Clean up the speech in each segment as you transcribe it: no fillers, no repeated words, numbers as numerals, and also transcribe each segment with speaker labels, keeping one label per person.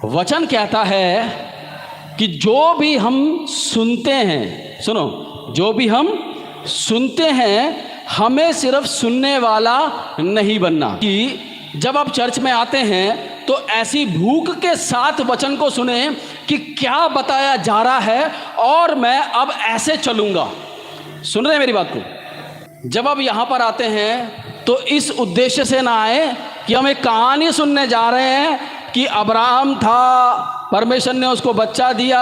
Speaker 1: वचन कहता है कि जो भी हम सुनते हैं, सुनो, जो भी हम सुनते हैं हमें सिर्फ सुनने वाला नहीं बनना। कि जब आप चर्च में आते हैं तो ऐसी भूख के साथ वचन को सुने कि क्या बताया जा रहा है और मैं अब ऐसे चलूँगा। सुन रहे हैं मेरी बात को? जब आप यहाँ पर आते हैं तो इस उद्देश्य से ना आए कि हम एक कहानी सुनने जा रहे हैं कि अब्राहम था, परमेश्वर ने उसको बच्चा दिया,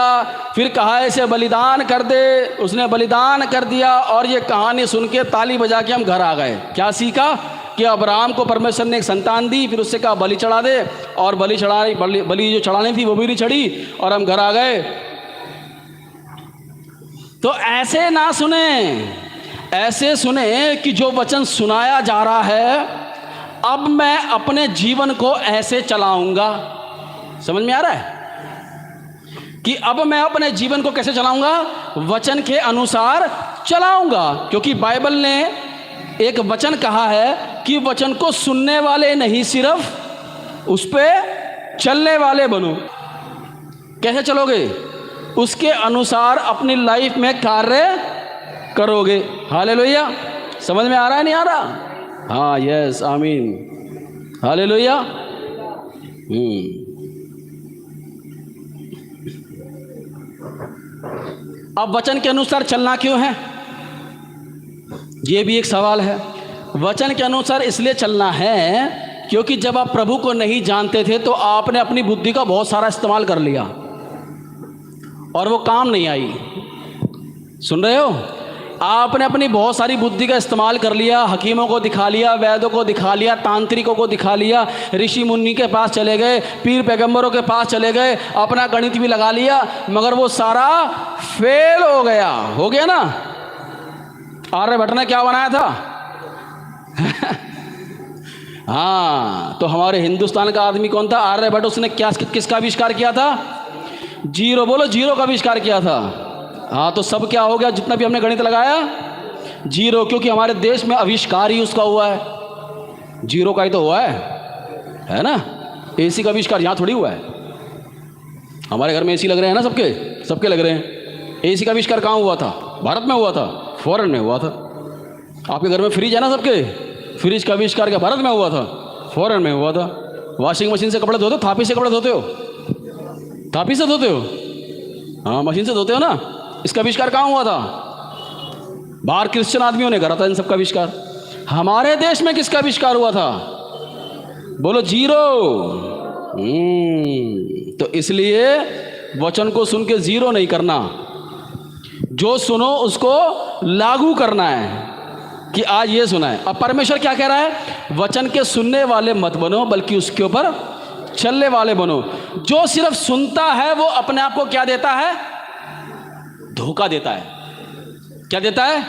Speaker 1: फिर कहा इसे बलिदान कर दे, उसने बलिदान कर दिया और ये कहानी सुन के ताली बजा के हम घर आ गए। क्या सीखा? कि अब्राहम को परमेश्वर ने एक संतान दी, फिर उससे कहा बलि चढ़ा दे, और बलि जो चढ़ानी थी वो भी नहीं चढ़ी और हम घर आ गए। तो ऐसे ना सुने, ऐसे सुने कि जो वचन सुनाया जा रहा है अब मैं अपने जीवन को ऐसे चलाऊंगा। समझ में आ रहा है कि अब मैं अपने जीवन को कैसे चलाऊंगा? वचन के अनुसार चलाऊंगा। क्योंकि बाइबल ने एक वचन कहा है कि वचन को सुनने वाले नहीं, सिर्फ उस पे चलने वाले बनो। कैसे चलोगे? उसके अनुसार अपनी लाइफ में कार्य करोगे। हालेलुया। समझ में आ रहा है नहीं आ रहा? हाँ, यस, आमीन, हालेलुया। अब वचन के अनुसार चलना क्यों है, ये भी एक सवाल है। वचन के अनुसार इसलिए चलना है क्योंकि जब आप प्रभु को नहीं जानते थे तो आपने अपनी बुद्धि का बहुत सारा इस्तेमाल कर लिया और वो काम नहीं आई। सुन रहे हो? आपने अपनी बहुत सारी बुद्धि का इस्तेमाल कर लिया, हकीमों को दिखा लिया, वैद्यों को दिखा लिया, तांत्रिकों को दिखा लिया, ऋषि मुनि के पास चले गए, पीर पैगंबरों के पास चले गए, अपना गणित भी लगा लिया, मगर वो सारा फेल हो गया। हो गया ना? आर्यभट्ट ने क्या बनाया था? हाँ, तो हमारे हिंदुस्तान का आदमी कौन था? आर्यभट्ट। उसने क्या, किसका आविष्कार किया था? जीरो। बोलो, जीरो का आविष्कार किया था। हाँ, तो सब क्या हो गया? जितना भी हमने गणित लगाया, जीरो। क्योंकि हमारे देश में आविष्कार ही उसका हुआ है, जीरो का ही तो हुआ है ना? एसी का आविष्कार यहाँ थोड़ी हुआ है। हमारे घर में एसी लग रहे हैं ना, सबके लग रहे हैं। एसी का आविष्कार कहाँ हुआ था? भारत में हुआ था? फॉरेन में हुआ था। आपके घर में फ्रिज है ना सबके, फ्रिज का आविष्कार क्या भारत में हुआ था? फॉरेन में हुआ था। वॉशिंग मशीन से कपड़े धोते हो? थापी से कपड़े धोते हो? थापी से धोते हो? हाँ, मशीन से धोते हो ना। इसका आविष्कार कहाँ हुआ था? बाहर क्रिश्चियन आदमियों ने करा था इन सबका आविष्कार। हमारे देश में किसका आविष्कार हुआ था? बोलो, जीरो। तो इसलिए वचन को सुन के जीरो नहीं करना, जो सुनो उसको लागू करना है कि आज ये सुना है। अब परमेश्वर क्या कह रहा है? वचन के सुनने वाले मत बनो, बल्कि उसके ऊपर चलने वाले बनो। जो सिर्फ सुनता है वो अपने आप को क्या देता है? धोखा देता है। क्या देता है?